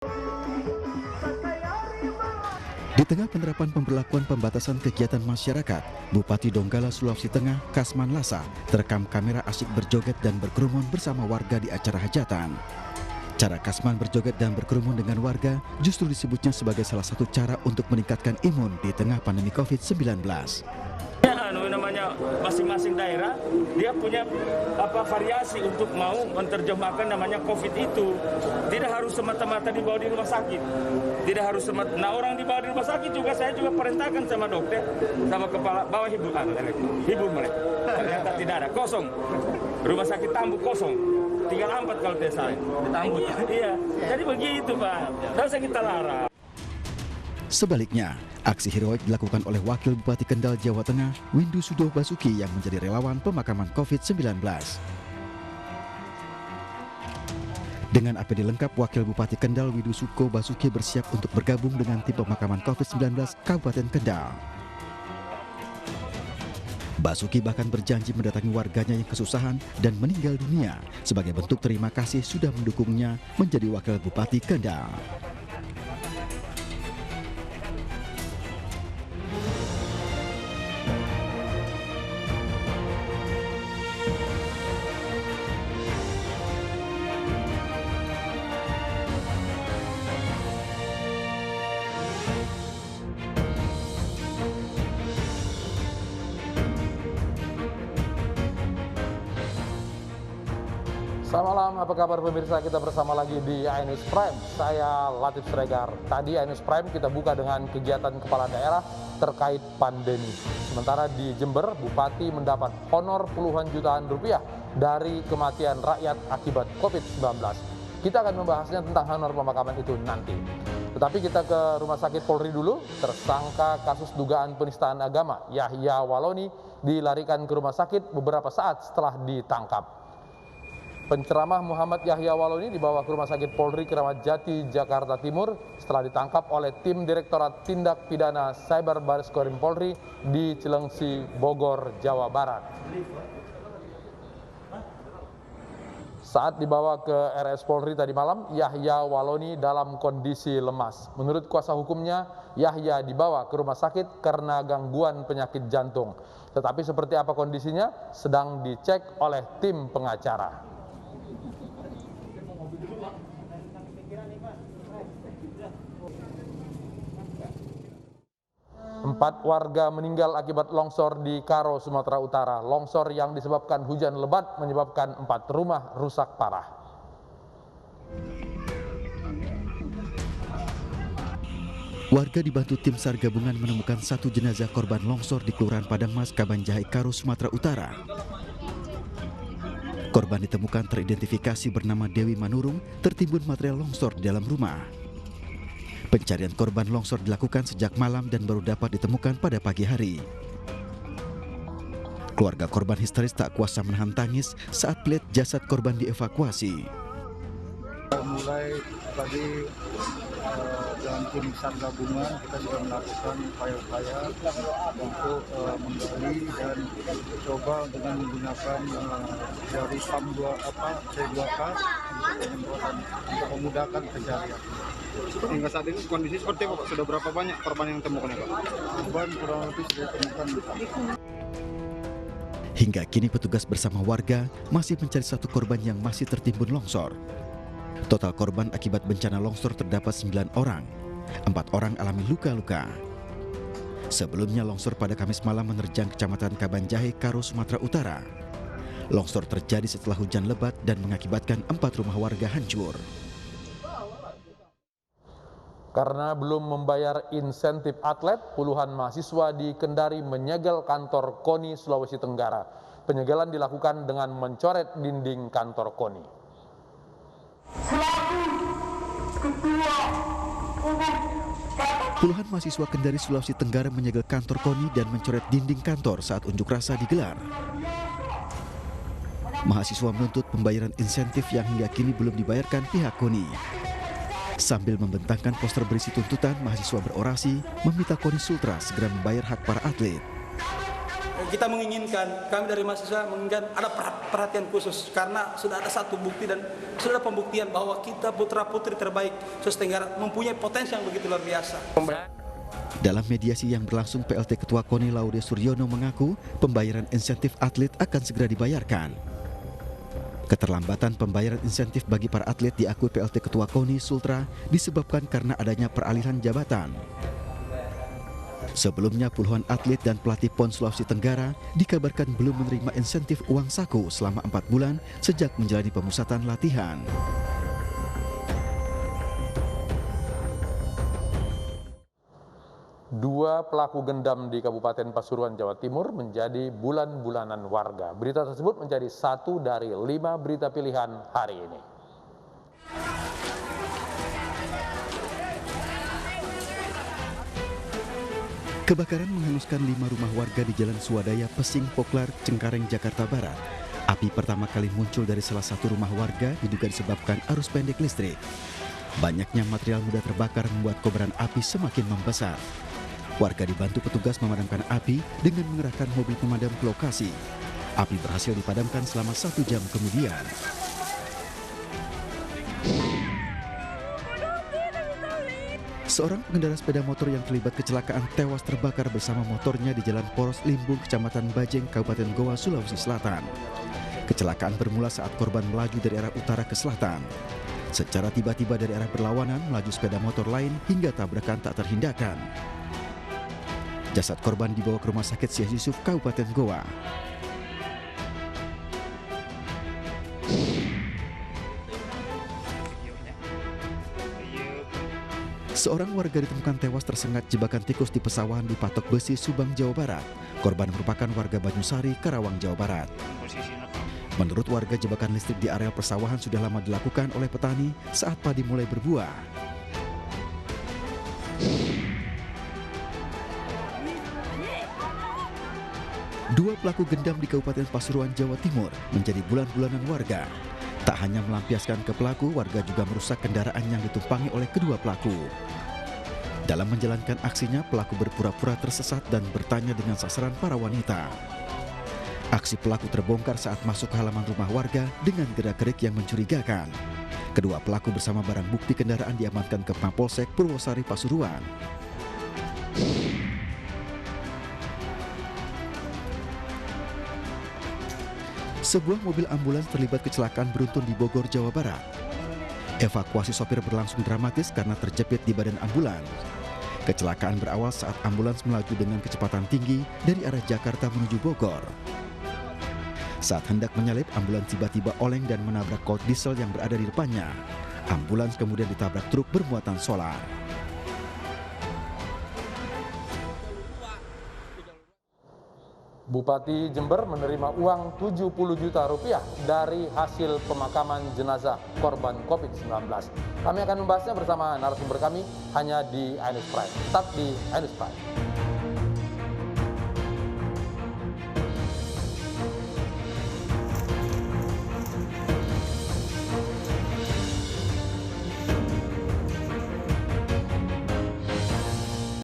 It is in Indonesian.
Di tengah penerapan pemberlakuan pembatasan kegiatan masyarakat, Bupati Donggala, Sulawesi Tengah, Kasman Lasa, terekam kamera asyik berjoget dan berkerumun bersama warga di acara hajatan. Cara Kasman berjoget dan berkerumun dengan warga justru disebutnya sebagai salah satu cara untuk meningkatkan imun di tengah pandemi COVID-19. Namanya masing-masing daerah dia punya variasi untuk mau menerjemahkan namanya COVID itu. Tidak harus semata-mata dibawa di rumah sakit. Tidak harus semata. Nah, orang dibawa di rumah sakit juga saya juga perintahkan sama dokter, sama kepala bawa hibur mereka. Ternyata tidak ada, kosong. Rumah sakit Tambu kosong. Tinggal 4 kalau tidak salah. Tambu. Iya. Jadi begitu, Pak. Tidak usah kita larang. Sebaliknya, aksi heroik dilakukan oleh Wakil Bupati Kendal, Jawa Tengah, Windu Sudo Basuki yang menjadi relawan pemakaman COVID-19. Dengan APD lengkap, Wakil Bupati Kendal, Windu Sudo Basuki bersiap untuk bergabung dengan tim pemakaman COVID-19 Kabupaten Kendal. Basuki bahkan berjanji mendatangi warganya yang kesusahan dan meninggal dunia sebagai bentuk terima kasih sudah mendukungnya menjadi Wakil Bupati Kendal. Selamat malam, apa kabar pemirsa? Kita bersama lagi di iNews Prime. Saya Latif Sregar. Tadi iNews Prime kita buka dengan kegiatan kepala daerah terkait pandemi. Sementara di Jember, Bupati mendapat honor puluhan jutaan rupiah dari kematian rakyat akibat COVID-19. Kita akan membahasnya tentang honor pemakaman itu nanti. Tetapi kita ke Rumah Sakit Polri dulu. Tersangka kasus dugaan penistaan agama Yahya Waloni dilarikan ke rumah sakit beberapa saat setelah ditangkap. Penceramah Muhammad Yahya Waloni dibawa ke Rumah Sakit Polri Kramat Jati, Jakarta Timur setelah ditangkap oleh tim Direktorat Tindak Pidana Cyber Baris-Krim Polri di Cilengsi, Bogor, Jawa Barat. Saat dibawa ke RS Polri tadi malam, Yahya Waloni dalam kondisi lemas. Menurut kuasa hukumnya, Yahya dibawa ke rumah sakit karena gangguan penyakit jantung. Tetapi seperti apa kondisinya sedang dicek oleh tim pengacara. 4 warga meninggal akibat longsor di Karo, Sumatera Utara. Longsor yang disebabkan hujan lebat menyebabkan 4 rumah rusak parah. Warga dibantu tim SAR gabungan menemukan 1 jenazah korban longsor di Kelurahan Padangmas, Kabanjahe, Karo, Sumatera Utara. Korban ditemukan teridentifikasi bernama Dewi Manurung, tertimbun material longsor di dalam rumah. Pencarian korban longsor dilakukan sejak malam dan baru dapat ditemukan pada pagi hari. Keluarga korban histeris tak kuasa menahan tangis saat melihat jasad korban dievakuasi. Mulai tadi dengan tim SAR gabungan kita sudah melakukan upaya-upaya untuk menggali dan coba dengan menggunakan jari C2K untuk memudahkan pencarian. Hingga saat ini kondisi seperti apa Pak? Sudah berapa banyak korban yang ditemukan ya Pak? Korban kurang lebih sudah ditemukan. Hingga kini petugas bersama warga masih mencari 1 korban yang masih tertimbun longsor. Total korban akibat bencana longsor terdapat 9 orang. 4 orang alami luka-luka. Sebelumnya longsor pada Kamis malam menerjang Kecamatan Kabanjahe, Karo, Sumatera Utara. Longsor terjadi setelah hujan lebat dan mengakibatkan 4 rumah warga hancur. Karena belum membayar insentif atlet, puluhan mahasiswa di Kendari menyegel kantor KONI Sulawesi Tenggara. Penyegelan dilakukan dengan mencoret dinding kantor KONI. Puluhan mahasiswa Kendari, Sulawesi Tenggara menyegel kantor KONI dan mencoret dinding kantor saat unjuk rasa digelar. Mahasiswa menuntut pembayaran insentif yang hingga kini belum dibayarkan pihak KONI. Sambil membentangkan poster berisi tuntutan, mahasiswa berorasi meminta KONI Sultra segera membayar hak para atlet. kita menginginkan, kami dari mahasiswa menginginkan ada perhatian khusus karena sudah ada satu bukti dan sudah ada pembuktian bahwa kita putra-putri terbaik Sulawesi Tenggara mempunyai potensi yang begitu luar biasa. Dalam mediasi yang berlangsung, PLT Ketua KONI Laude Suryono mengaku pembayaran insentif atlet akan segera dibayarkan. Keterlambatan pembayaran insentif bagi para atlet diakui PLT Ketua KONI Sultra disebabkan karena adanya peralihan jabatan. Sebelumnya puluhan atlet dan pelatih PON Sulawesi Tenggara dikabarkan belum menerima insentif uang saku selama 4 bulan sejak menjalani pemusatan latihan. Dua pelaku gendam di Kabupaten Pasuruan, Jawa Timur menjadi bulan-bulanan warga. Berita tersebut menjadi satu dari 5 berita pilihan hari ini. Kebakaran menghanguskan 5 rumah warga di Jalan Swadaya, Pesing, Poklar, Cengkareng, Jakarta Barat. Api pertama kali muncul dari salah satu rumah warga diduga disebabkan arus pendek listrik. Banyaknya material mudah terbakar membuat kobaran api semakin membesar. Warga dibantu petugas memadamkan api dengan mengerahkan mobil pemadam ke lokasi. Api berhasil dipadamkan selama 1 jam kemudian. Seorang pengendara sepeda motor yang terlibat kecelakaan tewas terbakar bersama motornya di Jalan Poros Limbung, Kecamatan Bajeng, Kabupaten Goa, Sulawesi Selatan. Kecelakaan bermula saat korban melaju dari arah utara ke selatan. Secara tiba-tiba dari arah berlawanan melaju sepeda motor lain hingga tabrakan tak terhindarkan. Jasad korban dibawa ke Rumah Sakit Syekh Yusuf, Kabupaten Goa. Seorang warga ditemukan tewas tersengat jebakan tikus di pesawahan di Patok Besi, Subang, Jawa Barat. Korban merupakan warga Banyusari, Karawang, Jawa Barat. Menurut warga, jebakan listrik di areal persawahan sudah lama dilakukan oleh petani saat padi mulai berbuah. Dua pelaku gendam di Kabupaten Pasuruan, Jawa Timur menjadi bulan-bulanan warga. Tak hanya melampiaskan ke pelaku, warga juga merusak kendaraan yang ditumpangi oleh kedua pelaku. Dalam menjalankan aksinya, pelaku berpura-pura tersesat dan bertanya dengan sasaran para wanita. Aksi pelaku terbongkar saat masuk ke halaman rumah warga dengan gerak-gerik yang mencurigakan. Kedua pelaku bersama barang bukti kendaraan diamankan ke Mapolsek Purwosari, Pasuruan. Sebuah mobil ambulans terlibat kecelakaan beruntun di Bogor, Jawa Barat. Evakuasi sopir berlangsung dramatis karena terjepit di badan ambulans. Kecelakaan berawal saat ambulans melaju dengan kecepatan tinggi dari arah Jakarta menuju Bogor. Saat hendak menyalip, ambulans tiba-tiba oleng dan menabrak kolt diesel yang berada di depannya. Ambulans kemudian ditabrak truk bermuatan solar. Bupati Jember menerima uang 70 juta rupiah dari hasil pemakaman jenazah korban COVID-19. Kami akan membahasnya bersama narasumber kami hanya di iNews Prime. Tetap di iNews Prime.